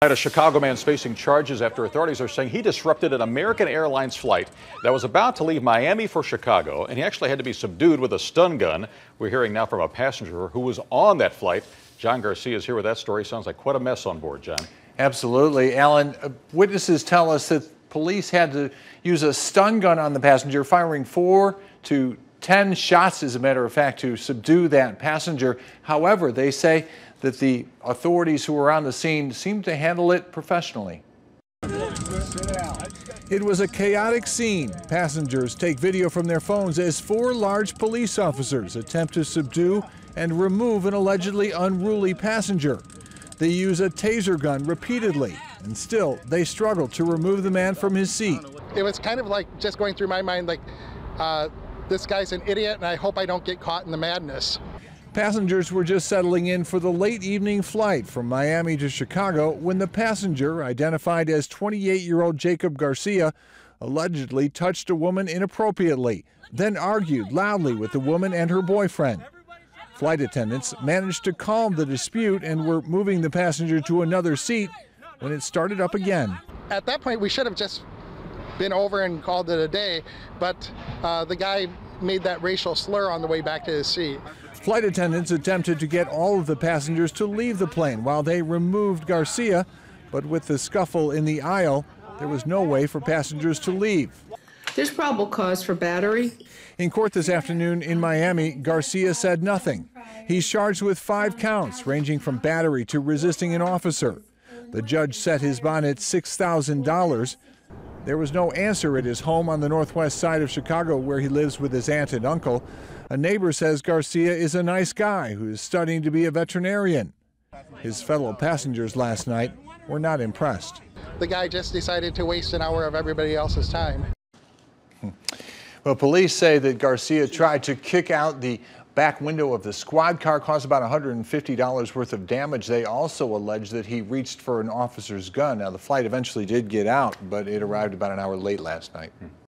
A Chicago man's facing charges after authorities are saying he disrupted an American Airlines flight that was about to leave Miami for Chicago, and he actually had to be subdued with a stun gun. We're hearing now from a passenger who was on that flight. John Garcia is here with that story. Sounds like quite a mess on board, John. Absolutely. Alan, witnesses tell us that police had to use a stun gun on the passenger, firing 4 to 10 shots, as a matter of fact, to subdue that passenger. However, they say that the authorities who were on the scene seemed to handle it professionally. It was a chaotic scene. Passengers take video from their phones as 4 large police officers attempt to subdue and remove an allegedly unruly passenger. They use a taser gun repeatedly, and still they struggle to remove the man from his seat. It was kind of like just going through my mind like, this guy's an idiot and I hope I don't get caught in the madness. Passengers were just settling in for the late evening flight from Miami to Chicago when the passenger, identified as 28-year-old Jacob Garcia, allegedly touched a woman inappropriately, then argued loudly with the woman and her boyfriend. Flight attendants managed to calm the dispute and were moving the passenger to another seat when it started up again. At that point, we should have just been over and called it a day, but the guy made that racial slur on the way back to his seat. Flight attendants attempted to get all of the passengers to leave the plane while they removed Garcia, but with the scuffle in the aisle, there was no way for passengers to leave. There's probable cause for battery. In court this afternoon in Miami, Garcia said nothing. He's charged with 5 counts, ranging from battery to resisting an officer. The judge set his bond at $6,000. There was no answer at his home on the northwest side of Chicago, where he lives with his aunt and uncle. A neighbor says Garcia is a nice guy who is studying to be a veterinarian. His fellow passengers last night were not impressed. The guy just decided to waste an hour of everybody else's time. Well, police say that Garcia tried to kick out the back window of the squad car, caused about $150 worth of damage. They also allege that he reached for an officer's gun. Now, the flight eventually did get out, but it arrived about an hour late last night.